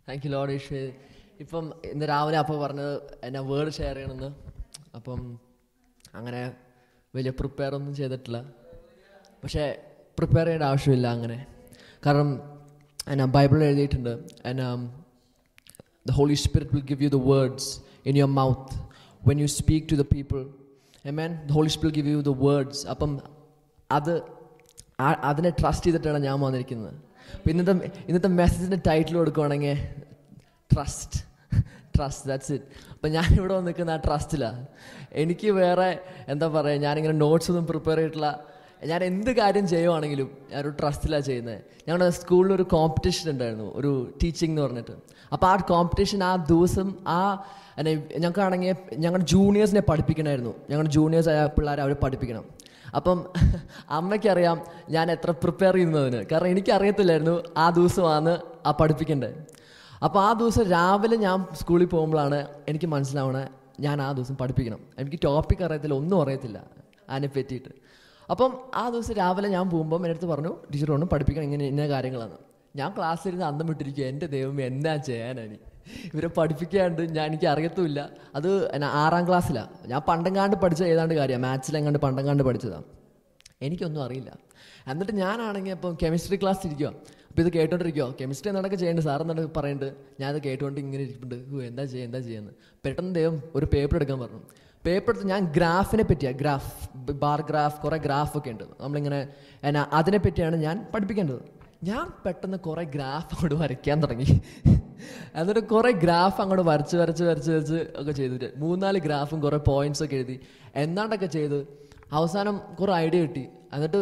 Thank you Lord ഈശോയെ. ഇപ്പം ഇന്ന് രാവിലെ അപ്പോൾ പറഞ്ഞത് എന്നെ വേർഡ് ഷെയർ ചെയ്യണമെന്ന്. അപ്പം അങ്ങനെ വലിയ പ്രിപ്പയർ ഒന്നും ചെയ്തിട്ടില്ല. പക്ഷേ പ്രിപ്പയർ ചെയ്യേണ്ട ആവശ്യമില്ല അങ്ങനെ. കാരണം എന്നാ ബൈബിളിൽ എഴുതിയിട്ടുണ്ട്, എന്നാ the Holy Spirit will give you the words in your mouth when you speak to the people. Amen. The Holy Spirit will give you the words. അപ്പം അതിനെ ട്രസ്റ്റ് ചെയ്തിട്ടാണ് ഞാൻ വന്നിരിക്കുന്നത്. അപ്പം ഇന്നത്തെ മെസ്സേജിൻ്റെ ടൈറ്റിൽ കൊടുക്കുകയാണെങ്കിൽ ട്രസ്റ്റ് ദാറ്റ്സ് ഇറ്റ്. അപ്പം ഞാനിവിടെ വന്ന് നിൽക്കുന്ന ആ ട്രസ്റ്റിലാണ്. എനിക്ക് വേറെ എന്താ പറയുക, ഞാനിങ്ങനെ നോട്ട്സ് ഒന്നും പ്രിപ്പയർ ചെയ്തിട്ടില്ല. ഞാൻ എന്ത് കാര്യം ചെയ്യുവാണെങ്കിലും ഞാനൊരു ട്രസ്റ്റിലാണ് ചെയ്യുന്നത്. ഞങ്ങളുടെ സ്കൂളിൽ ഒരു കോമ്പറ്റീഷൻ ഉണ്ടായിരുന്നു, ഒരു ടീച്ചിങ് എന്ന് പറഞ്ഞിട്ട്. അപ്പോൾ ആ കോമ്പറ്റീഷൻ ആ ദിവസം ഞങ്ങൾക്കാണെങ്കിൽ ഞങ്ങളുടെ ജൂനിയേഴ്സിനെ പഠിപ്പിക്കണമായിരുന്നു. ഞങ്ങളുടെ ജൂനിയേഴ്സ് ആയ പിള്ളേരെ അവർ പഠിപ്പിക്കണം. അപ്പം അമ്മയ്ക്കറിയാം ഞാൻ എത്ര പ്രിപ്പയർ ചെയ്യുന്നതിന്. കാരണം എനിക്കറിയത്തില്ലായിരുന്നു ആ ദിവസമാണ് ആ പഠിപ്പിക്കേണ്ടത്. അപ്പോൾ ആ ദിവസം രാവിലെ ഞാൻ സ്കൂളിൽ പോകുമ്പോഴാണ് എനിക്ക് മനസ്സിലാവണേ ഞാൻ ആ ദിവസം പഠിപ്പിക്കണം. എനിക്ക് ടോപ്പിക് അറിയത്തില്ല, ഒന്നും അറിയത്തില്ല അതിനെ പറ്റിയിട്ട്. അപ്പം ആ ദിവസം രാവിലെ ഞാൻ പോകുമ്പം എൻ്റെ അടുത്ത് പറഞ്ഞു, ടീച്ചർ പറഞ്ഞു പഠിപ്പിക്കണം, ഇന്ന കാര്യങ്ങളാണ്. ഞാൻ ക്ലാസ്സിലിരുന്ന് അന്തം വിട്ടിരിക്കുക, എൻ്റെ ദൈവം എന്നാ ചെയ്യാനാണ് ഇവരെ പഠിപ്പിക്കാണ്ട്. എനിക്ക് അറിയത്തുമില്ല. അത് 6ാം ക്ലാസ്സിലാണ്. ഞാൻ പണ്ടങ്ങാണ്ട് പഠിച്ച ഏതാണ്ട് കാര്യമാണ്, മാത്സിലെങ്ങാണ്ട് പണ്ടങ്ങാണ്ട് പഠിച്ചതാണ്. എനിക്കൊന്നും അറിയില്ല. എന്നിട്ട് ഞാനാണെങ്കിൽ അപ്പം കെമിസ്ട്രി ക്ലാസ് ഇരിക്കുക. അപ്പോൾ ഇത് കേട്ടോണ്ടിരിക്കുമോ, കെമിസ്ട്രി എന്നൊക്കെ ചെയ്യേണ്ടത് സാർ എന്നൊക്കെ പറയുന്നുണ്ട്. ഞാനത് കേട്ടുകൊണ്ട് ഇങ്ങനെ ഇരിക്കുന്നുണ്ട്, എന്താ ചെയ്യുന്നത്. പെട്ടെന്ന് ദൈവം ഒരു പേപ്പർ എടുക്കാൻ പറഞ്ഞു. പേപ്പർ എടുത്ത് ഞാൻ ഗ്രാഫിനെ പറ്റിയാണ്, ബാർ ഗ്രാഫ്, കുറേ ഗ്രാഫൊക്കെ ഉണ്ട് നമ്മളിങ്ങനെ അതിനെ പറ്റിയാണ് ഞാൻ പഠിപ്പിക്കേണ്ടത്. ഞാൻ പെട്ടെന്ന് കുറേ ഗ്രാഫ് അങ്ങോട്ട് വരയ്ക്കാൻ തുടങ്ങി. എന്നിട്ട് കുറേ ഗ്രാഫ് അങ്ങോട്ട് വരച്ച് ഒക്കെ ചെയ്തിട്ട് 3-4 ഗ്രാഫും കുറേ പോയിന്റ്സൊക്കെ എഴുതി എന്താണ്ടൊക്കെ ചെയ്ത് അവസാനം കുറേ ഐഡിയ കിട്ടി. എന്നിട്ട്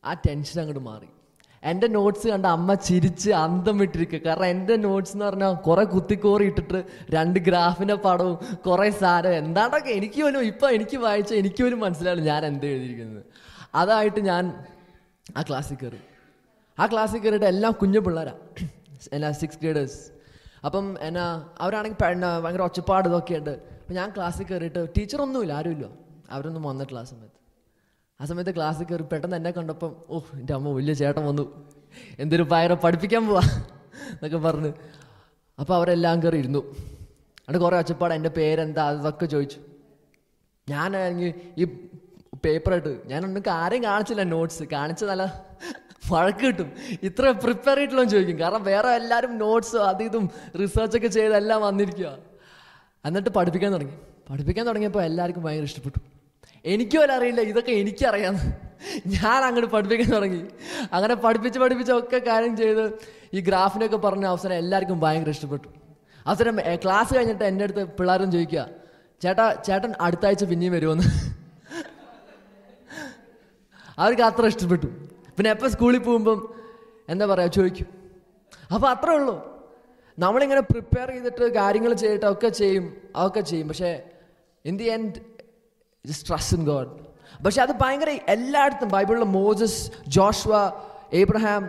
ആ ടെൻഷൻ അങ്ങോട്ട് മാറി. എൻ്റെ നോട്ട്സ് കണ്ട അമ്മ ചിരിച്ച് അന്തം വിട്ടിരിക്കുക. കാരണം എൻ്റെ നോട്ട്സ് എന്ന് പറഞ്ഞാൽ കുറേ കുത്തിക്കോറി ഇട്ടിട്ട് 2 ഗ്രാഫിൻ്റെ പടവും കുറേ സാധനം എന്താണ്ടൊക്കെ എനിക്ക് വായിച്ച എനിക്ക് പോലും മനസ്സിലാവില്ല ഞാൻ എന്താ എഴുതിയിരിക്കുന്നത്. അതായിട്ട് ഞാൻ ആ ക്ലാസ്സിൽ കയറിയിട്ട് എല്ലാം കുഞ്ഞു പിള്ളേരാണ്, എല്ലാ 6th graders. അപ്പം അവരാണെങ്കിൽ ഭയങ്കര ഒച്ചപ്പാട് ഇതൊക്കെ ഉണ്ട്. അപ്പം ഞാൻ ക്ലാസ്സിൽ കയറിയിട്ട് ടീച്ചറൊന്നുമില്ല, ആരുമില്ല, അവരൊന്നും വന്നിട്ടില്ല ആ സമയത്ത് ക്ലാസ്സിൽ കയറി പെട്ടെന്ന് എന്നെ കണ്ടപ്പം എൻ്റെ അമ്മ വലിയ ചേട്ടൻ വന്നു, എന്തൊരു ഭയങ്കര പഠിപ്പിക്കാൻ പോവാ എന്നൊക്കെ പറഞ്ഞ്. അപ്പോൾ അവരെല്ലാം കയറി ഇരുന്നു. അവിടെ കുറേ ഒച്ചപ്പാട്, എൻ്റെ പേരെന്താ അതൊക്കെ ചോദിച്ചു. ഞാനാണെങ്കിൽ ഈ പേപ്പറായിട്ട് ഞാനൊന്നും ആരെയും കാണിച്ചില്ല, നോട്ട്സ് കാണിച്ചതല്ല വഴക്ക് കിട്ടും. ഇത്ര പ്രിപ്പയർ ആയിട്ടുള്ള ചോദിക്കും. കാരണം വേറെ എല്ലാവരും നോട്ട്സ് ഇതും റിസർച്ചൊക്കെ ചെയ്തെല്ലാം വന്നിരിക്കുക. എന്നിട്ട് പഠിപ്പിക്കാൻ തുടങ്ങിയപ്പോൾ എല്ലാവർക്കും ഭയങ്കര ഇഷ്ടപ്പെട്ടു. എനിക്കും അറിയില്ല ഇതൊക്കെ എനിക്കറിയാമെന്ന്. ഞാൻ അങ്ങോട്ട് പഠിപ്പിക്കാൻ തുടങ്ങി. അങ്ങനെ പഠിപ്പിച്ച് ഒക്കെ കാര്യം ചെയ്ത് ഈ ഗ്രാഫിനൊക്കെ പറഞ്ഞ അവസരം എല്ലാവർക്കും ഭയങ്കര ഇഷ്ടപ്പെട്ടു. അവസരം ക്ലാസ് കഴിഞ്ഞിട്ട് എൻ്റെ അടുത്ത് പിള്ളേരും ചോദിക്കുക, ചേട്ടൻ അടുത്ത ആഴ്ച പിന്നെയും വരുമെന്ന്. അവർക്ക് അത്ര ഇഷ്ടപ്പെട്ടു. പിന്നെ എപ്പോൾ സ്കൂളിൽ പോകുമ്പം എന്താ പറയുക ചോദിക്കും. അപ്പോൾ അത്രേ ഉള്ളൂ. നമ്മളിങ്ങനെ പ്രിപ്പയർ ചെയ്തിട്ട് കാര്യങ്ങൾ ചെയ്തിട്ട് അതൊക്കെ ചെയ്യും. പക്ഷേ in the end just trust in God. പക്ഷെ അത് ഭയങ്കര എല്ലായിടത്തും ബൈബിളിൽ മോസസ്, ജോഷുവ, ഏബ്രഹാം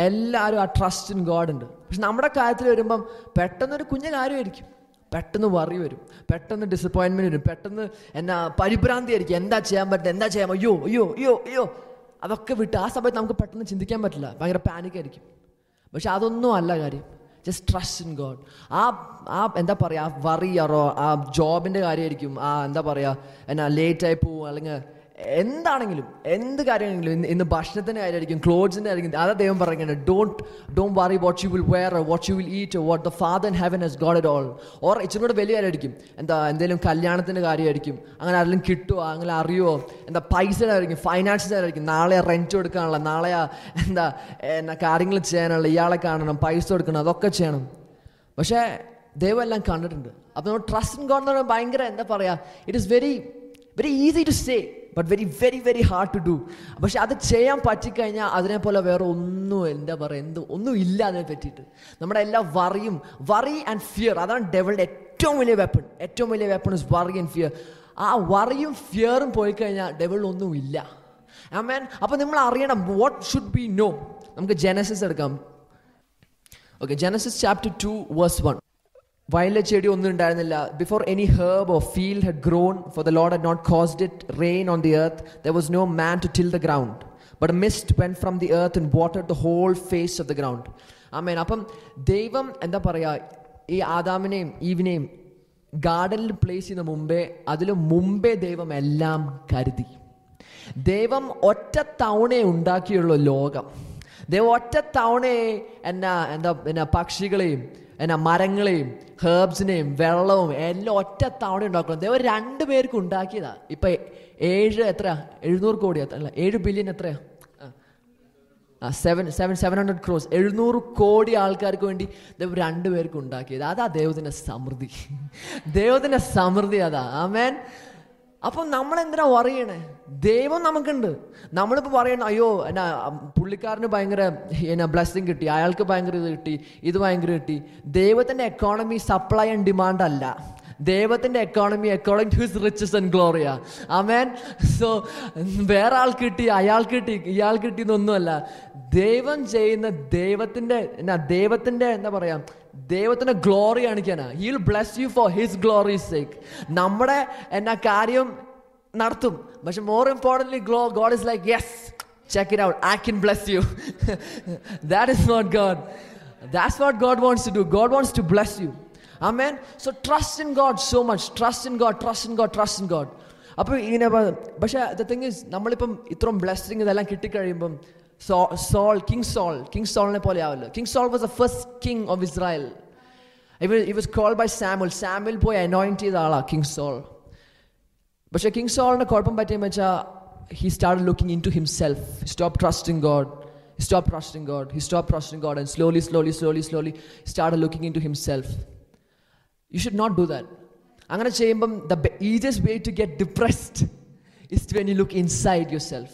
എല്ലാവരും ആ ട്രസ്റ്റ് ഇൻ ഗോഡ് ഉണ്ട്. പക്ഷെ നമ്മുടെ കാര്യത്തിൽ വരുമ്പം പെട്ടെന്നൊരു കുഞ്ഞു കാര്യമായിരിക്കും, പെട്ടെന്ന് വറി വരും, പെട്ടെന്ന് ഡിസപ്പോയിൻമെൻറ്റ് വരും, പെട്ടെന്ന് പരിഭ്രാന്തി ആയിരിക്കും. എന്താ ചെയ്യാൻ അയ്യോ അതൊക്കെ വിട്ട് ആ സമയത്ത് നമുക്ക് പെട്ടെന്ന് ചിന്തിക്കാൻ പറ്റില്ല, ഭയങ്കര പാനിക്കായിരിക്കും. പക്ഷെ അതൊന്നും അല്ല കാര്യം. Just trust in God. എന്താ പറയുക, ആ വറിയാറോ ആ ജോബിൻ്റെ കാര്യമായിരിക്കും, എന്താ പറയുക ലേറ്റായി പോവും, അല്ലെങ്കിൽ എന്താണെങ്കിലും എന്ത് കാര്യമാണെങ്കിലും, ഇന്ന് ഭക്ഷണത്തിൻ്റെ കാര്യമായിരിക്കും, ക്ലോത്ത്സിൻ്റെ ആയിരിക്കും. അതാ ദൈവം പറയുന്നത്, don't worry what you will wear, what you will eat, what the father in heaven has got it all. Or ഇച്ചിരി കൂടെ വലിയ കാര്യമായിരിക്കും, എന്തെങ്കിലും കല്യാണത്തിൻ്റെ കാര്യമായിരിക്കും, അങ്ങനെ ആരെങ്കിലും കിട്ടുമോ, അങ്ങനെ അറിയുമോ, പൈസയുടെ ആയിരിക്കും, ഫൈനാൻഷ്യൽ ആയിരിക്കും, നാളെ റെൻറ്റ് കൊടുക്കാനുള്ള, നാളെ കാര്യങ്ങൾ ചെയ്യാനുള്ള, ഇയാളെ കാണണം, പൈസ കൊടുക്കണം, അതൊക്കെ ചെയ്യണം. പക്ഷേ ദൈവം എല്ലാം കണ്ടിട്ടുണ്ട്. അപ്പോൾ നമ്മൾ ട്രസ്റ്റ് ഇൻ ഗോഡ് എന്ന് പറയുമ്പോൾ ഭയങ്കര എന്താ പറയുക, it is very very easy to say but very very very hard to do. പക്ഷെ അത് ചെയ്യാൻ പറ്റിക്കഴിഞ്ഞാൽ അതിനെപ്പോലെ വേറെ ഒന്നും ഇല്ല അതിനെ പറ്റിയിട്ട്. നമ്മുടെ എല്ലാ വറി ആൻഡ് ഫിയർ, അതാണ് ഡെവിളിൻ്റെ ഏറ്റവും വലിയ weapon is worry and fear. ആ വറിയും ഫിയറും പോയി കഴിഞ്ഞാൽ ഡെവിളിനൊന്നും ഇല്ല. ആമേൻ. അപ്പോൾ നമ്മൾ അറിയണം വാട്ട് ഷുഡ് ബി നോ. നമുക്ക് ജെനസിസ് എടുക്കാം. Okay, Genesis chapter 2 verse 1. വയലിലെ ചെടി ഒന്നും ഉണ്ടായിരുന്നില്ല. Before any herb or field had grown, for the Lord had not caused it rain on the earth, there was no man to till the ground. but a mist went from the earth and watered the whole face of the ground. ആമേൻ. അപ്പം ദൈവം എന്താ പറയുക, ഈ ആദാമിനെയും ഈവിനെയും ഗാർഡനിൽ place ചെയ്യുന്ന മുമ്പേ, അതിന് മുമ്പേ ദൈവം എല്ലാം കരുതി. ദൈവം ഒറ്റ തവണയെ ഉണ്ടാക്കിയുള്ള ലോകം. ദൈവം ഒറ്റ തവണയെ എന്താ പക്ഷികളെയും മരങ്ങളെയും ഹെർബ്സിനെയും വെള്ളവും എല്ലാം ഒറ്റ തവണ ഉണ്ടാക്കണം. ദൈവം 2 പേർക്ക് ഉണ്ടാക്കിയതാ. ഇപ്പൊ 700 കോടി അല്ല, 7 ബില്യൺ എത്രയാ? 700 crores, 700 കോടി ആൾക്കാർക്ക് വേണ്ടി ദൈവം 2 പേർക്ക് ഉണ്ടാക്കിയത്. അതാ ദൈവത്തിന്റെ സമൃദ്ധി. ദൈവത്തിന്റെ സമൃദ്ധി അതാ. ആമേൻ. അപ്പം നമ്മളെന്തിനാ പറയണേ? ദൈവം നമുക്കുണ്ട്. നമ്മളിപ്പോൾ പറയണം, അയ്യോ പുള്ളിക്കാരന് ഭയങ്കര ബ്ലെസ്സിങ് കിട്ടി, അയാൾക്ക് ഭയങ്കര ഇത് കിട്ടി, ഇത് ഭയങ്കര കിട്ടി. ദൈവത്തിൻ്റെ എക്കോണമി സപ്ലൈ ആൻഡ് ഡിമാൻഡ് അല്ല. ദൈവത്തിൻ്റെ economy according to his riches and glory. ആമേൻ. സോ വേറെ ആൾ കിട്ടി, അയാൾ കിട്ടി, ഇയാൾ കിട്ടി എന്നൊന്നുമല്ല. ദൈവം ചെയ്യുന്ന ദൈവത്തിൻ്റെ എന്താ പറയാ, ദൈവത്തിൻ്റെ ഗ്ലോറി കാണിക്കാനാ. He will bless you for his glory's sake. നമ്മുടെ കാര്യം നടത്തും. പക്ഷെ more importantly God is like, yes, check it out, I can bless you. That is not God. That's what God wants to do. God wants to bless you. Amen. So trust in God so much. Trust in God, trust in God, trust in God. അപ്പോൾ ഇങ്ങനെ, പക്ഷേ the thing is, നമ്മളിപ്പം ഇത്രയും blessing ഇതെല്ലാം കിട്ടിക്കഴിയുമ്പം king സോളിനെ പോലെ ആവില്ല. King Saul was the first king of Israel. He was called by Samuel പോയി അനോയിന്റ് ചെയ്ത ആളാ കിങ് സോൾ. പക്ഷേ കിങ് സോളിന് കുഴപ്പം പറ്റിയെന്ന് വെച്ചാൽ he started looking into himself. He stopped trusting God. He stopped trusting God, and slowly he started looking into himself. You should not do that. അങ്ങനെ ചെയ്യുമ്പം the easiest way to get depressed is when you look inside yourself.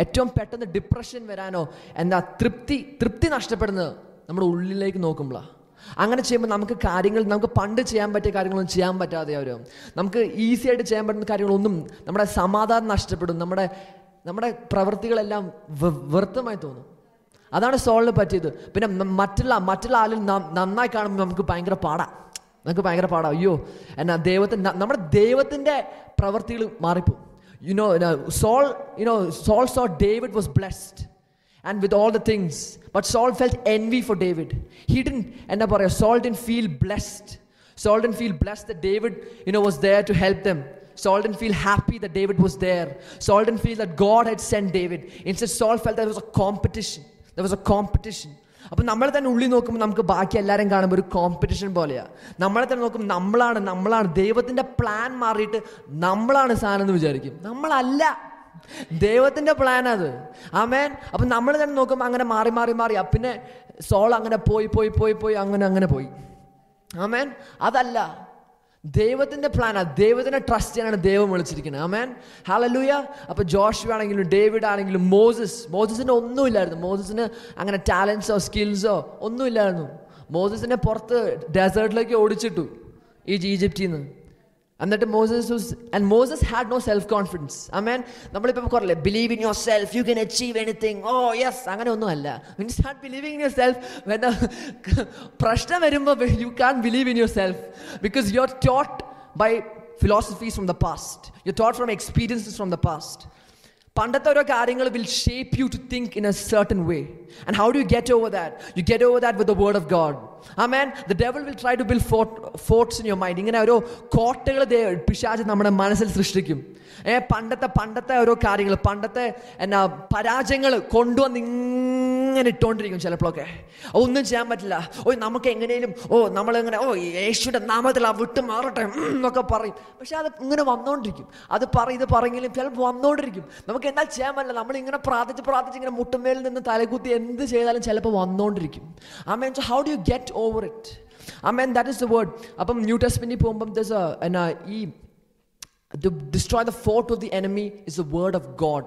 ഏറ്റവും പെട്ടെന്ന് depression വരാനോ തൃപ്തി നഷ്ടപ്പെടുന്നത് നമ്മുടെ ഉള്ളിലേക്ക് നോക്കുമ്പോഴാണ്. അങ്ങനെ ചെയ്യുമ്പോൾ നമുക്ക് പണ്ട് ചെയ്യാൻ പറ്റിയ കാര്യങ്ങളൊന്നും ചെയ്യാൻ പറ്റാതെ വരും. നമുക്ക് ഈസി ആയിട്ട് ചെയ്യാൻ പറ്റുന്ന കാര്യങ്ങളൊന്നും, നമ്മുടെ സമാധാനം നഷ്ടപ്പെടും. നമ്മുടെ പ്രവൃത്തികളെല്ലാം വ്യർത്ഥമായി തോന്നും. അതാണ് സോളിന് പറ്റിയത്. പിന്നെ മറ്റുള്ള ആളിൽ നന്നായി കാണുമ്പോൾ നമുക്ക് ഭയങ്കര പാടാ. അയ്യോ നമ്മുടെ ദൈവത്തിൻ്റെ പ്രവൃത്തികൾ മാറിപ്പോകും. Saul saw David was blessed and with all the things, but Saul felt envy for David. Saul didn't feel blessed. Saul didn't feel blessed that David was there to help them. Saul didn't feel happy that David was there. Saul didn't feel that God had sent David. Instead, Saul felt there was a competition. അപ്പം നമ്മളെ തന്നെ ഉള്ളിൽ നോക്കുമ്പോൾ നമുക്ക് ബാക്കി എല്ലാവരും കാണുമ്പോൾ ഒരു കോമ്പറ്റീഷൻ പോലെയാണ്. നമ്മളെ തന്നെ നോക്കുമ്പോൾ നമ്മളാണ് ദൈവത്തിൻ്റെ പ്ലാൻ മാറിയിട്ട് നമ്മളാണ് സാധനം എന്ന് വിചാരിക്കും. നമ്മളല്ല, ദൈവത്തിൻ്റെ പ്ലാൻ അത്. ആമേൻ. അപ്പം നമ്മൾ തന്നെ നോക്കുമ്പോൾ അങ്ങനെ മാറി പിന്നെ സോൾ അങ്ങനെ പോയി അങ്ങനെ പോയി. ആമേൻ. അതല്ല, ദൈവത്തിൻ്റെ പ്ലാനാണ്. ദൈവത്തിനെ ട്രസ്റ്റ് ചെയ്യാനാണ് ദൈവം വിളിച്ചിരിക്കുന്നത്. ആമേൻ. ഹല്ലേലൂയ. അപ്പോൾ ജോഷുവ ആണെങ്കിലും ഡേവിഡ് ആണെങ്കിലും മോസസിന് ഒന്നുമില്ലായിരുന്നു. മോസസിന് അങ്ങനെ ടാലൻസോ സ്കിൽസോ ഒന്നുമില്ലായിരുന്നു. മോസസിനെ പുറത്ത് ഡെസേർട്ടിലേക്ക് ഓടിച്ചിട്ടു ഈജിപ്തിൽ നിന്ന്. എന്നിട്ട് Moses had no self-confidence. Amen. നമ്മളിപ്പോൾ കുറല്ലേ, believe in yourself, you can achieve anything. Oh yes, അങ്ങനെ ഒന്നും അല്ല. When you start believing in yourself, when പ്രശ്നം വരുമ്പോൾ you can't believe in yourself because you're taught by philosophies from the past. You're taught from experiences from the past. പണ്ടത്തെ ഓരോ കാര്യങ്ങൾ will shape you to think in a certain way. And how do you get over that? You get over that with the word of God. Amen. The devil will try to build forts in your mind. ഇങ്ങനെ ഓരോ കോട്ടകൾ പിശാച് നമ്മുടെ മനസ്സിൽ സൃഷ്ടിക്കും. പണ്ടത്തെ ഓരോ കാര്യങ്ങൾ, പണ്ടത്തെ പരാജയങ്ങൾ കൊണ്ടുവന്ന് ഇങ്ങനെ ഇട്ടുകൊണ്ടിരിക്കും. ചിലപ്പോഴൊക്കെ ഒന്നും ചെയ്യാൻ പറ്റില്ല. നമുക്ക് എങ്ങനെയും നമ്മളെങ്ങനെ യേശുവിൻ്റെ നാമത്തിൽ വിട്ട് മാറട്ടെ എന്നൊക്കെ പറയും. പക്ഷെ അത് ഇങ്ങനെ വന്നുകൊണ്ടിരിക്കും. ഇത് പറയെങ്കിലും ചിലപ്പോൾ വന്നുകൊണ്ടിരിക്കും. നമുക്ക് എന്താ ചെയ്യാൻ പറ്റില്ല. നമ്മളിങ്ങനെ പ്രാർത്ഥിച്ച് ഇങ്ങനെ മുട്ടുമേൽ നിന്ന് തലകുത്തി എന്ത് ചെയ്താലും ചിലപ്പോൾ വന്നുകൊണ്ടിരിക്കും. ആമേൻ. So how do you get over it? Amen. That is the word. അപ്പം ന്യൂ ടെസ്റ്റ്മെന്റിൽ പോകുമ്പം to destroy the fort of the enemy is the word of God.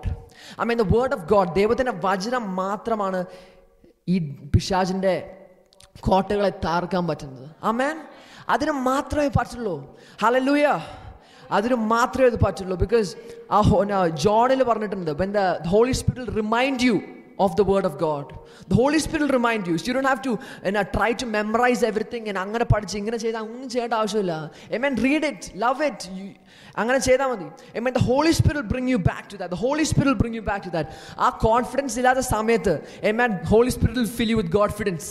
I mean, the word of God, ദൈവത്തിന്റെ വചനം മാത്രമാണ് ഈ പിശാചിന്റെ കോട്ടകളെ താർക്കാൻ പറ്റുന്നത്. ആമേൻ. അതിന് മാത്രമേ പറ്റുള്ളൂ. ഹല്ലേലൂയ. അതിന് മാത്രമേ അത് പറ്റുള്ളൂ. ബിക്കോസ് ജോണിൽ പറഞ്ഞിട്ടുണ്ട്, when the Holy Spirit will remind you of the word of God. The Holy Spirit will remind you. So you don't have to try to memorize everything and angana padichu ingana cheyda onnum cheyada avashyamilla. Amen. Read it, love it. Angana cheyda madi. Amen. The Holy Spirit will bring you back to that. The Holy Spirit will bring you back to that. Aa confidence illatha samayathu, amen, Holy Spirit will fill you with confidence.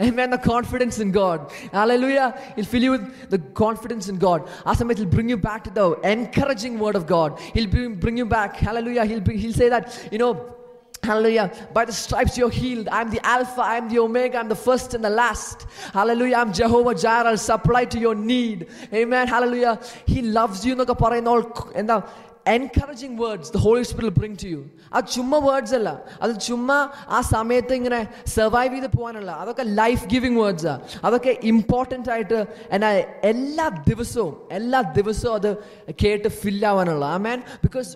Amen. The confidence in God. Hallelujah. He'll fill you with the confidence in God. Aa samayathu he'll bring you back to the encouraging word of God. He'll bring you back. Hallelujah. He'll say that, hallelujah, by the stripes you're healed. I'm the Alpha, I'm the Omega, I'm the first and the last. Hallelujah. I'm Jehovah Jireh, I'll supply to your need. Amen. Hallelujah. He loves you എന്നൊക്കെ പറയുന്ന എന്താ encouraging words the Holy Spirit will bring to you. അത് ചുമ്മാ words അല്ല, അത് ചുമ്മാ ആ സമയത്ത് ഇങ്ങനെ സർവൈവ് ചെയ്ത് പോകാനല്ല, അതൊക്കെ ലൈഫ് ഗിവിങ് വേർഡ്സാ. അതൊക്കെ ഇമ്പോർട്ടൻ്റ് ആയിട്ട് എല്ലാ ദിവസവും അത് കേട്ട് ഫില്ലാവാനുള്ള. ആമേൻ. ബിക്കോസ്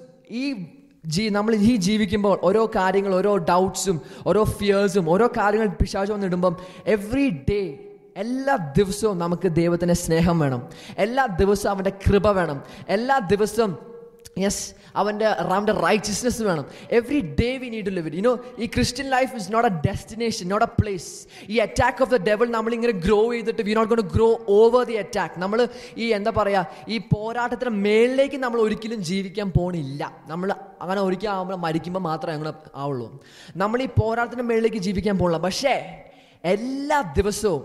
നമ്മൾ ജീവിക്കുമ്പോൾ ഓരോ കാര്യങ്ങൾ, ഓരോ ഡൗട്ട്സും, ഓരോ ഫിയേഴ്സും, ഓരോ കാര്യങ്ങൾ പിശാച് വന്നിടുമ്പം എവറി ഡേ, എല്ലാ ദിവസവും നമുക്ക് ദൈവത്തിൻ്റെ സ്നേഹം വേണം, എല്ലാ ദിവസവും അവൻ്റെ കൃപ വേണം, എല്ലാ ദിവസവും അവൻ്റെ റൈറ്റ്യസ്നെസ് വേണം. Every day we need to live it. ഈ Christian life is not a destination, not a place. ഈ അറ്റാക്ക് ഓഫ് ദ ഡെവിൾ നമ്മളിങ്ങനെ ഗ്രോ ചെയ്തിട്ട് we not gone to grow over the attack. നമ്മൾ ഈ ഈ പോരാട്ടത്തിന് മേളിലേക്ക് നമ്മൾ ഒരിക്കലും ജീവിക്കാൻ പോണില്ല. നമ്മൾ അങ്ങനെ ഒരിക്കലും ആവുമ്പോൾ മരിക്കുമ്പോൾ മാത്രമേ അങ്ങനെ ആവുള്ളൂ. നമ്മൾ ഈ പോരാട്ടത്തിന് മേളിലേക്ക് ജീവിക്കാൻ പോണില്ല. പക്ഷേ എല്ലാ ദിവസവും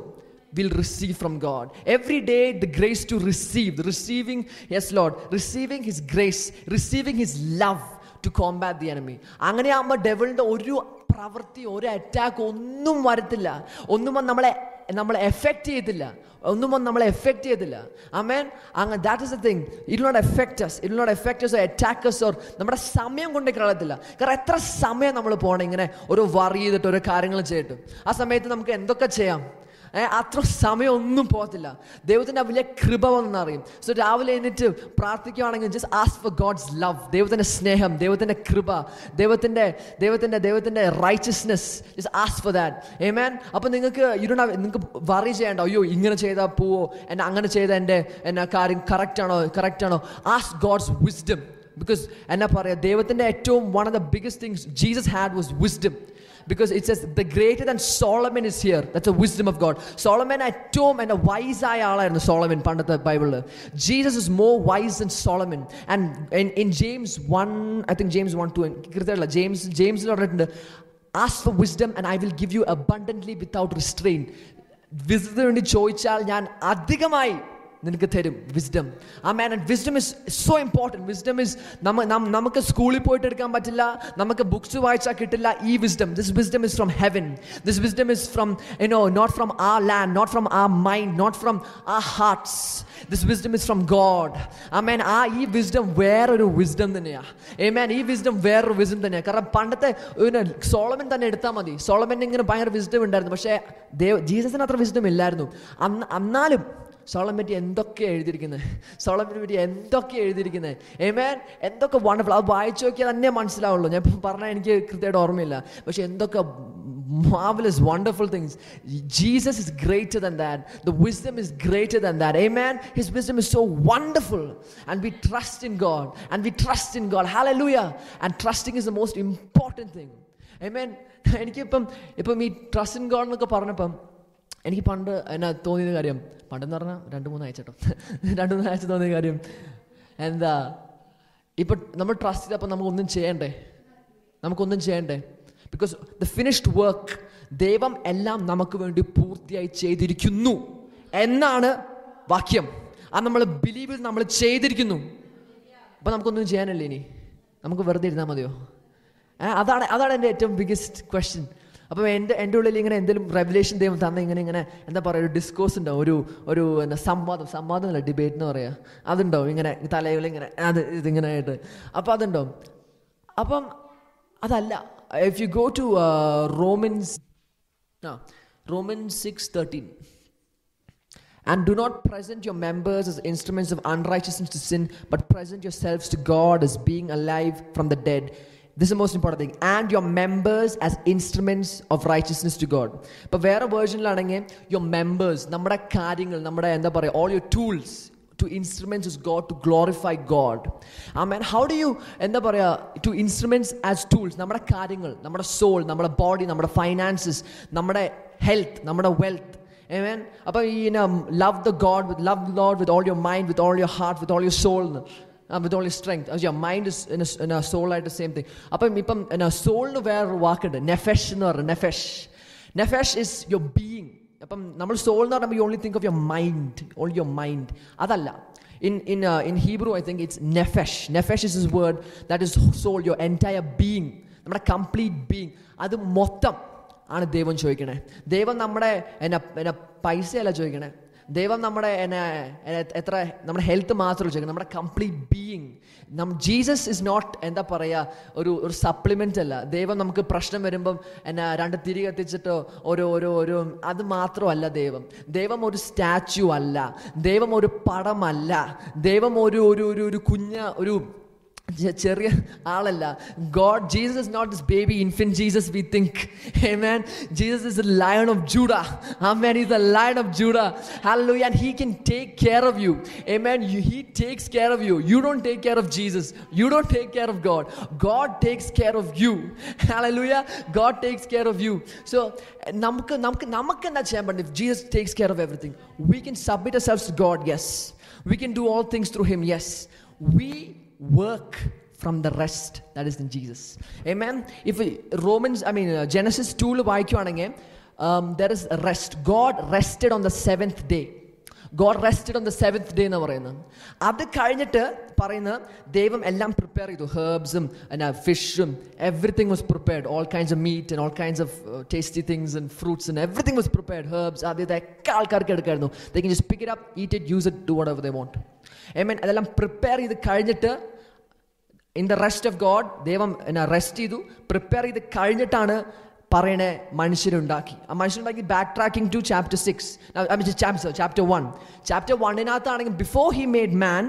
will receive from God. Every day the grace to receive, the receiving, yes Lord, receiving His grace, receiving His love to combat the enemy. അങ്ങനെ ആകുമ്പോൾ ഡെവിളിൻ്റെ ഒരു പ്രവൃത്തി, ഒരു അറ്റാക്ക് ഒന്നും വരത്തില്ല, ഒന്നും നമ്മളെ എഫക്റ്റ് ചെയ്യത്തില്ല, amen. That is the thing. It will not affect us or attack us or നമ്മുടെ സമയം കൊണ്ട് കളയത്തില്ല. കാരണം എത്ര സമയം നമ്മൾ പോകണം ഇങ്ങനെ ഓരോ വറി ചെയ്തിട്ട് ഓരോ കാര്യങ്ങൾ ചെയ്തിട്ട്. ആ സമയത്ത് നമുക്ക് എന്തൊക്കെ ചെയ്യാം, അത്ര സമയം ഒന്നും പോകത്തില്ല. ദൈവത്തിൻ്റെ വലിയ കൃപ വന്നറിയും. സോ രാവിലെ എഴുന്നേറ്റ് പ്രാർത്ഥിക്കുകയാണെങ്കിൽ just ask for God's love, ദൈവത്തിൻ്റെ സ്നേഹം, ദൈവത്തിൻ്റെ കൃപ, ദൈവത്തിൻ്റെ റൈറ്റ്യസ്നെസ്. Just ask for that. Amen. അപ്പോൾ നിങ്ങൾക്ക് വറി ചെയ്യേണ്ട, അയ്യോ ഇങ്ങനെ ചെയ്താൽ പോവോ, എന്നെ അങ്ങനെ ചെയ്താൽ എൻ്റെ കാര്യം കറക്റ്റാണോ. Ask God's wisdom. ബിക്കോസ് എന്നാ പറയുക, ദൈവത്തിൻ്റെ ഏറ്റവും one of the biggest things Jesus had was wisdom. Because it says the greater than Solomon is here. That's the wisdom of God. Solomon ഏറ്റവും wise ആയ ആളായിരുന്നു Solomon പണ്ടത്തെ ബൈബിളിൽ. Jesus is more wise than Solomon. And in James 1, I think James 1:2, കൃത്യമായില്ല, ജെയിംസിൽ പറഞ്ഞിട്ടുണ്ട്, ask for wisdom and I will give you abundantly without restraint. വിസ്ഡത്തിന് വേണ്ടി ചോദിച്ചാൽ ഞാൻ അധികമായി നിനക്ക് തരും. Wisdom. Amen. And wisdom is so important. Wisdom is നമുക്ക് സ്കൂളിൽ പോയിട്ട് എടുക്കാൻ പറ്റില്ല, നമുക്ക് ബുക്സ് വായിച്ചാൽ കിട്ടില്ല ഈ wisdom. This wisdom is from heaven. This wisdom is from not from our land, not from our mind, not from our hearts. This wisdom is from God. Amen. ഈ വിസ്ഡം വേറൊരു വിസ്ഡം തന്നെയാണ്. ആമേൻ. ഈ wisdom വേറൊരു wisdom തന്നെയാണ്. കാരണം പണ്ടത്തെ Solomon തന്നെ എടുത്താൽ മതി. സോളമൻ ഇങ്ങനെ ഭയങ്കര വിസ്ഡം ഉണ്ടായിരുന്നു, പക്ഷേ ജീസസിന് അത്ര വിസ്ഡം ഇല്ലായിരുന്നു. എന്നാലും സോളമനെ പറ്റി എന്തൊക്കെ എഴുതിയിരിക്കുന്നത്, ആമേൻ. എന്തൊക്കെ വണ്ടർഫുൾ. അത് വായിച്ചു നോക്കിയാൽ തന്നെ മനസ്സിലാവുള്ളൂ. ഞാൻ ഇപ്പം പറഞ്ഞാൽ എനിക്ക് കൃത്യമായിട്ട് ഓർമ്മയില്ല, പക്ഷെ എന്തൊക്കെ marvelous, wonderful things. Jesus is greater than that. The wisdom is greater than that. Amen. His wisdom is so wonderful. And we trust in God. Hallelujah. And trusting is the most important thing. Amen. എനിക്കിപ്പം ഈ trust in God എന്നൊക്കെ പറഞ്ഞപ്പം എനിക്ക് പണ്ട് തോന്നിയ കാര്യം, പണ്ടെന്ന് പറഞ്ഞാൽ 2-3 ആഴ്ച തോന്നിയ കാര്യം എന്താ, ഇപ്പം നമ്മൾ ട്രസ്റ്റ് ചെയ്തപ്പോൾ നമുക്കൊന്നും ചെയ്യണ്ടേ. ബിക്കോസ് ദ ഫിനിഷ്ഡ് വർക്ക്, ദൈവം എല്ലാം നമുക്ക് വേണ്ടി പൂർത്തിയായി ചെയ്തിരിക്കുന്നു എന്നാണ് വാക്യം. അത് നമ്മൾ ബിലീവ് നമ്മൾ ചെയ്തിരിക്കുന്നു. അപ്പം നമുക്കൊന്നും ചെയ്യാനല്ലേ ഇനി, നമുക്ക് വെറുതെ ഇരുന്നാൽ മതിയോ? അതാണ് എൻ്റെ ഏറ്റവും ബിഗ്ഗസ്റ്റ് ക്വസ്റ്റ്യൻ. അപ്പം എൻ്റെ ഉള്ളിൽ ഇങ്ങനെ എന്തെങ്കിലും റെവലേഷൻ ദൈവം തന്നെ ഇങ്ങനെ എന്താ പറയുക, ഒരു ഡിസ്കോഴ്സ് ഉണ്ടാവും, ഒരു സംവാദമല്ല, ഡിബേറ്റ് എന്ന് പറയുക, അതുണ്ടാവും ഇങ്ങനെ തലയിൽ ഇങ്ങനെ ഇതിങ്ങനെ ആയിട്ട്. അപ്പം അതുണ്ടാവും. അപ്പം അതല്ല. If you go to Romans 6:13, and do not present your members as instruments of unrighteousness to sin, but present yourselves to God as being alive from the dead. This is the most important thing. And your members as instruments of righteousness to God. But വേറെ വേർഷനിലാണെങ്കിൽ your members, നമ്മുടെ കാര്യങ്ങൾ, നമ്മുടെ എന്താ പറയുക, all your tools to instruments as God, to glorify God. Amen. How do you, എന്താ പറയുക, to instruments as tools? നമ്മുടെ കാര്യങ്ങൾ, നമ്മുടെ soul, നമ്മുടെ body, നമ്മുടെ finances, നമ്മുടെ health, നമ്മുടെ wealth. Amen. അപ്പോൾ ഈ love the Lord with all your mind, with all your heart, with all your soul. With all your strength. As your mind is in a soul like the same thing. അപ്പം സോളിന് വേറൊരു വാക്കുണ്ട്, നെഫെഷ് എന്ന് പറയുന്നത്. നെഫെഷ് is your being. അപ്പം നമ്മൾ soul എന്ന് പറയുമ്പോൾ you only think of your mind, all your mind. അതല്ല. In Hebrew, I think it's nefesh. Nefesh is this word that is soul, your entire being, നമ്മുടെ കംപ്ലീറ്റ് ബീയിങ്. അത് മൊത്തം ആണ് ദൈവം ചോദിക്കണേ. ദൈവം നമ്മുടെ പൈസയല്ല ചോദിക്കണേ. ദൈവം നമ്മുടെ എത്ര നമ്മുടെ ഹെൽത്ത് മാത്രം ചോദിക്കണം, നമ്മുടെ complete being. Jesus is not എന്താ പറയുക ഒരു സപ്ലിമെൻ്റ് അല്ല. ദൈവം നമുക്ക് പ്രശ്നം വരുമ്പം രണ്ട് തിരി കത്തിച്ചിട്ടോ ഒരു അത് മാത്രമല്ല ദൈവം. ദൈവം ഒരു സ്റ്റാച്യു അല്ല, ദൈവം ഒരു പടമല്ല, ദൈവം ഒരു ഒരു ചെറിയ ആളല്ല. Jesus is not this baby infant Jesus we think. Amen. Jesus is the Lion of Judah. Amen. He's the Lion of Judah. Hallelujah. And He can take care of you. Amen. He takes care of you. You don't take care of Jesus. You don't take care of God. God takes care of you. Hallelujah. God takes care of you. So നമുക്ക് എന്താ ചെയ്യാൻ പറ്റും? If Jesus takes care of everything, we can submit ourselves to God. Yes. We can do all things through Him. Yes. We work from the rest that is in Jesus. Amen. If Genesis 2 വായിക്കുവാണെങ്കിൽ there is a rest. God rested on the 7th day. God rested on the 7th day എന്ന് പറയുന്നത്. അത് കഴിഞ്ഞിട്ട് പറയുന്നത് ദൈവം എല്ലാം prepare ചെയ്തു. ഹെർബ്സും ഫിഷും everything was prepared. All kinds of meat and all kinds of tasty things and fruits and everything was prepared. Herbs അതൊക്കെ ആൾക്കാർക്ക് എടുക്കായിരുന്നു. They can just pick it up, eat it, use it, do whatever they want. Amen. അതെല്ലാം prepare ചെയ്ത് കഴിഞ്ഞിട്ട് in the rest of God ദൈവം rest ചെയ്തു. Prepare ചെയ്ത് കഴിഞ്ഞിട്ടാണ് പറയണേ മനുഷ്യരുണ്ടാക്കി. ആ മനുഷ്യരുണ്ടാക്കി backtracking to chapter 6, chapter 1. Chapter 1 before he made മാൻ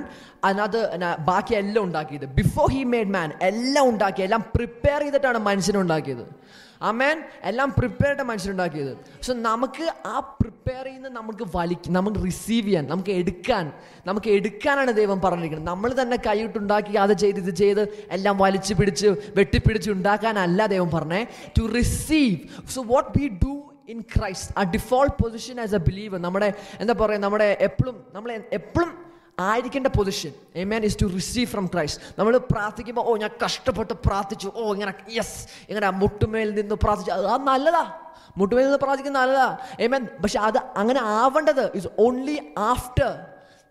ബാക്കി എല്ലാം ഉണ്ടാക്കിയത്. ബിഫോർ ഹി മേഡ് മാൻ എല്ലാം ഉണ്ടാക്കി, എല്ലാം പ്രിപ്പയർ ചെയ്തിട്ടാണ് മനുഷ്യനുണ്ടാക്കിയത്. ആമേൻ. എല്ലാം പ്രിപ്പയർ ചെയ്ത മനുഷ്യരുണ്ടാക്കിയത്. സോ നമുക്ക് ആ പ്രിപ്പയർ ചെയ്യുന്ന നമുക്ക് റിസീവ് ചെയ്യാൻ, നമുക്ക് എടുക്കാനാണ് ദൈവം പറഞ്ഞിരിക്കുന്നത്. നമ്മൾ തന്നെ കൈയിട്ടുണ്ടാക്കി അത് ചെയ്ത് ഇത് ചെയ്ത് എല്ലാം വലിച്ചു പിടിച്ച് വെട്ടിപ്പിടിച്ച് ഉണ്ടാക്കാനല്ല ദൈവം പറഞ്ഞേ. To receive. So what we do in Christ, ആ default position as a believer, നമ്മുടെ എന്താ പറയുക, നമ്മൾ എപ്പോഴും ആയിരിക്കേണ്ട position, amen, is to receive from Christ. നമ്മൾ പ്രാർത്ഥിക്കുമ്പോൾ ഞാൻ കഷ്ടപ്പെട്ട് പ്രാർത്ഥിച്ചു, ഇങ്ങനെ മുട്ടുമേൽ നിന്ന് പ്രാർത്ഥിച്ചു, അത് നല്ലതാ. മുട്ടുമേൽ നിന്ന് പ്രാർത്ഥിക്കുന്നത് നല്ലതാ, ആമേൻ. പക്ഷെ അത് അങ്ങനെ ആവേണ്ടത് is only after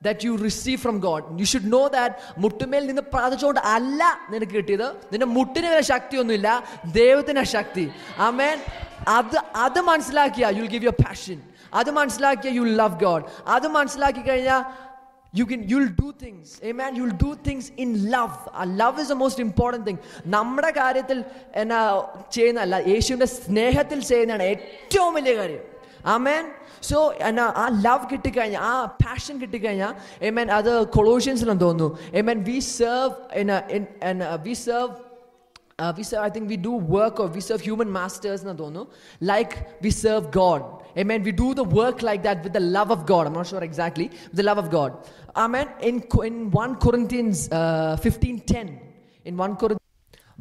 that you receive from God. You should know that മുട്ടുമേൽ നിന്ന് പ്രാർത്ഥിച്ചുകൊണ്ട് അല്ല നിനക്ക് കിട്ടിയത്. നിന്റെ മുട്ടിന് ശക്തിയൊന്നുമില്ല, ദൈവത്തിന് ശക്തി. ആമേൻ. അത് മനസ്സിലാക്കിയ you will give your passion. അത് മനസ്സിലാക്കിയ you will love God. അത് മനസ്സിലാക്കി കഴിഞ്ഞാൽ you'll do things. Amen. You'll do things in love. Love is the most important thing. നമ്മുടെ കാര്യത്തിൽ ചെയ്യുന്നതല്ല, യേശുവിന്റെ സ്നേഹത്തിൽ ചെയ്യുന്നതാണ് ഏറ്റവും വലിയ കാര്യം. ആമേൻ. സോ ആ ലവ് കിട്ടിക്കഴിഞ്ഞാൽ, ആ പാഷൻ കിട്ടിക്കഴിഞ്ഞാൽ, ആമേൻ, അത് കൊളോഷ്യൻസിലെന്ന് തോന്നുന്നു, ആമേൻ, we serve, I think we do work, or we serve human masters na donu, like we serve God. Amen. We do the work like that with the love of God. I'm not sure exactly, with the love of God. Amen. In 1 Corinthians 15:10, in 1 Corinthians,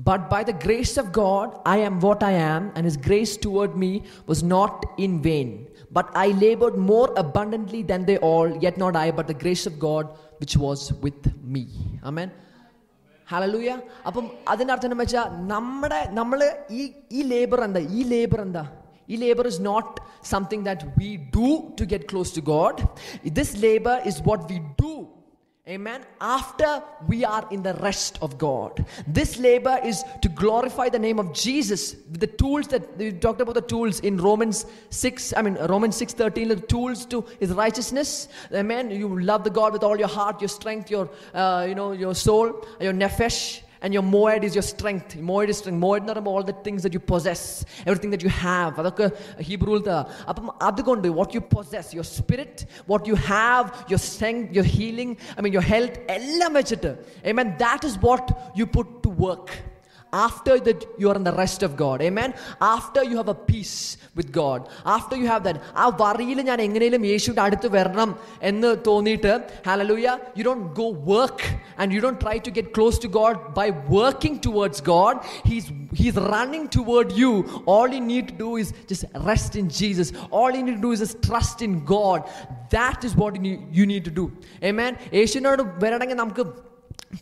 but by the grace of God I am what I am, and His grace toward me was not in vain, but I labored more abundantly than they all, yet not I, but the grace of God which was with me. Amen. Hallelujah. അപ്പം അതിനർത്ഥം എന്ന് വെച്ചാൽ നമ്മൾ ഈ labour എന്താ? ഈ labour is not something that we do to get close to God. This labor is what we do, amen, after we are in the rest of God. This labor is to glorify the name of Jesus with the tools that we talked about, the tools in Romans 6:13, the tools to His righteousness. Amen. You love the God with all your heart, your strength, your soul, your nefesh. And your moed is your strength. Moed is strength. Moed എന്ന് പറയുമ്പോൾ all the things that you possess, everything that you have. അതൊക്കെ ഹീബ്രുവിലത്തെ. അപ്പം അതുകൊണ്ട് what you possess, your spirit, what you have, your strength, your healing, your health, എല്ലാം വെച്ചിട്ട്, amen, that is what you put to work. after that you are in the rest of God. Amen. After you have a peace with God, after you have that, ആ വറിയിൽ ഞാൻ എങ്ങനെയും യേശുവിൻ്റെ അടുത്ത് വരണം എന്ന് തോന്നിയിട്ട്, hallelujah, you don't go work and you don't try to get close to God by working towards God. He's running toward you. All you need to do is just rest in Jesus. All you need to do is just trust in God. That is what you need to do. Amen. യേശുവിനോട് വരണമെങ്കിൽ നമുക്ക്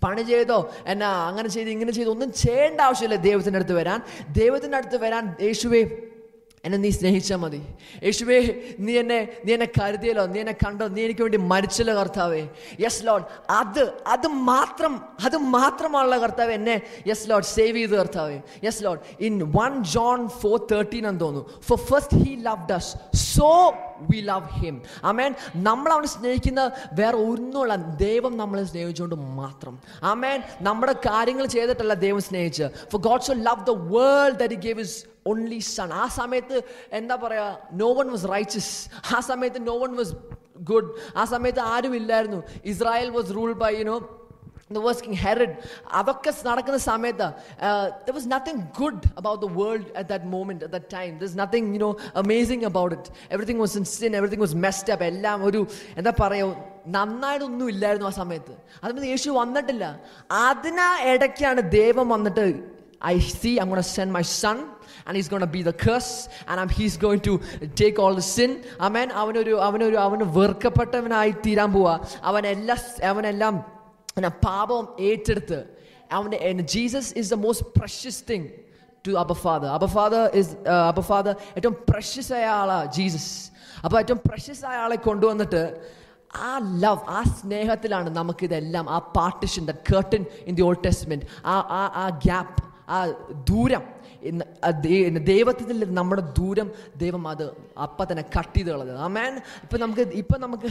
പണി ചെയ്തോ എന്നാ അങ്ങനെ ചെയ്ത് ഇങ്ങനെ ചെയ്ത് ഒന്നും ചെയ്യേണ്ട ആവശ്യമില്ല. ദൈവത്തിൻ്റെ അടുത്ത് വരാൻ യേശുവേ എന്നെ നീ സ്നേഹിച്ചാൽ മതി. യേശുവേ നീ എന്നെ കരുതിയല്ലോ, നീ എന്നെ കണ്ടോ, നീ എനിക്ക് വേണ്ടി മരിച്ചല്ലോ കർത്താവേ. യെസ് ലോർഡ്, അത് മാത്രമാണല്ലോ കർത്താവേ എന്നെ യെസ് ലോർഡ് സേവ് ചെയ്ത് കർത്താവേ. യെസ് ലോർഡ്, ഇൻ 1 John 4:13 എന്ന് തോന്നുന്നു, for first he loved us so we love him. ആമേൻ. നമ്മൾ അവനെ സ്നേഹിക്കുന്ന വേറെ ഒന്നുമല്ല, ദൈവം നമ്മളെ സ്നേഹിച്ചുകൊണ്ട് മാത്രം. ആമേൻ. നമ്മുടെ കാര്യങ്ങൾ ചെയ്തിട്ടല്ല ദൈവം സ്നേഹിച്ച്. For God so loved the world that he gave his only son. ആ സമയത്ത് എന്താ പറയാ, no one was righteous. ആ സമയത്ത് no one was good. ആ സമയത്ത് ആരും ഇല്ലായിരുന്നു. Israel was ruled by the worst king Herod. അതൊക്കെ നടക്കുന്ന സമയത്ത് there was nothing good about the world at that moment, at that time. There's nothing amazing about it. Everything was in sin, everything was messed up. എല്ലാം ഒരു എന്താ പറയാ, നന്നായിട്ടൊന്നും ഇല്ലായിരുന്നു ആ സമയത്ത്. അതുകൊണ്ട് യേശു വന്നിട്ടില്ല. അതിനാ ഇടയ്ക്കാണ് ദൈവം വന്നിട്ട്, I'm going to send my son and he's going to be the curse and he's going to take all the sin. Amen. അവന് വെറുക്കപ്പെട്ടവനായി തീരാൻ പോവാ. അവനെല്ലാം പാപം ഏറ്റെടുത്ത് Jesus is the most precious thing to Abba Father. Abba Father ഏറ്റവും precious ആയ ആളാ Jesus. അപ്പോൾ ഏറ്റവും precious ആയ ആളെ കൊണ്ടുവന്നിട്ട് ആ ലവ്, ആ സ്നേഹത്തിലാണ് നമുക്കിതെല്ലാം, ആ partition, the curtain in the old testament, ആ ഗ്യാപ്പ്, ആ ദൂരം, ദൈവത്തിൽ നമ്മുടെ ദൂരം ദൈവം അത് അപ്പം തന്നെ കട്ട് ചെയ്ത് കളഞ്ഞത്. ആമേൻ. ഇപ്പം നമുക്ക്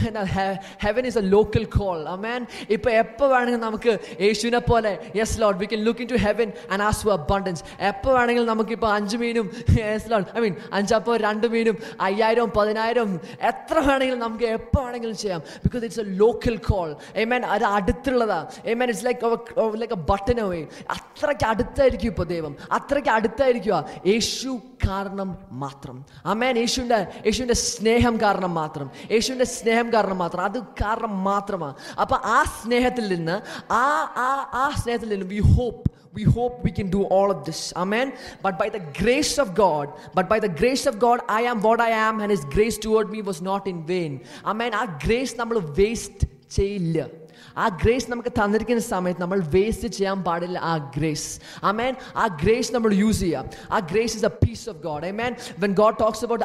heaven is a local call. Amen. ഇപ്പം എപ്പോൾ വേണമെങ്കിൽ നമുക്ക് യേശുവിനെ പോലെ yes Lord we can look into heaven and ask for abundance. എപ്പോൾ വേണമെങ്കിലും നമുക്കിപ്പോൾ 5 മീനും യെസ് ലോർഡ്, 5 അപ്പോൾ 2 മീനും 5000 10,000 എത്ര വേണമെങ്കിലും നമുക്ക് എപ്പോൾ വേണമെങ്കിലും ചെയ്യാം. Because it's a local call. Amen. അത് അടുത്തുള്ളതാ. Amen. It's like a button away. അത്രയ്ക്ക് അടുത്തായിരിക്കും ഇപ്പോൾ ദൈവം, അത്രയ്ക്ക് അടുത്തായിരിക്കുക യേശു കാരണം മാത്രം. ആമേൻ. യേശുവിൻ്റെ സ്നേഹം കാരണം മാത്രം, യേശുവിൻ്റെ സ്നേഹം കാരണം മാത്രം, അത് കാരണം മാത്രമാണ്. അപ്പം ആ സ്നേഹത്തിൽ നിന്ന് we hope we can do all of this. Amen. But by the grace of God I am what I am, and his grace toward me was not in vain. Amen. ആ ഗ്രേസ് നമ്മൾ waste ചെയ്യില്ല. ആ grace നമുക്ക് തന്നിരിക്കുന്ന സമയത്ത് നമ്മൾ waste ചെയ്യാൻ പാടില്ല ആ ഗ്രേസ്. ആമേൻ. ആ ഗ്രേസ് നമ്മൾ യൂസ് ചെയ്യാം. ആ grace is a peace of God. ആമേൻ. when God talks about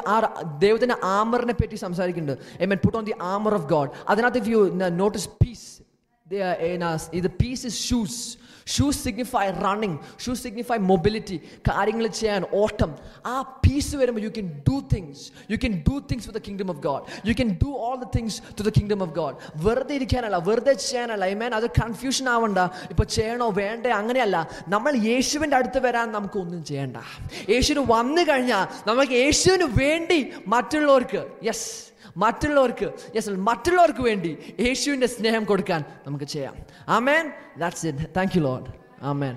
ദൈവത്തിന്റെ ആമറിനെ പറ്റി സംസാരിക്കുന്നുണ്ട്. ആമേൻ. put on the armor of God. അതിനകത്ത് if you notice peace, the peace is shoes. Shoes signify running. Shoes signify mobility. കാര്യങ്ങൾ ചെയ്യാൻ, ഓട്ടം. ആ പീസ് വരുമ്പോൾ you can do things. You can do things for the kingdom of God. You can do all the things to the kingdom of God. വെറുതെ ഇരിക്കാനല്ല, വെറുതെ ചെയ്യാനല്ല. ആമേൻ. അത് confusion ആവണ്ട. ഇപ്പോൾ ചെയ്യണോ വേണ്ടേ, അങ്ങനെയല്ല. നമ്മൾ യേശുവിൻ്റെ അടുത്ത് വരാൻ നമുക്ക് ഒന്നും ചെയ്യണ്ട. യേശുവിന് വന്നു കഴിഞ്ഞാൽ നമുക്ക് യേശുവിന് വേണ്ടി മറ്റുള്ളവർക്ക് വേണ്ടി യേശുവിൻ്റെ സ്നേഹം കൊടുക്കാൻ നമുക്ക് ചെയ്യാം. ആമേൻ. That's it. Thank you, Lord. Amen.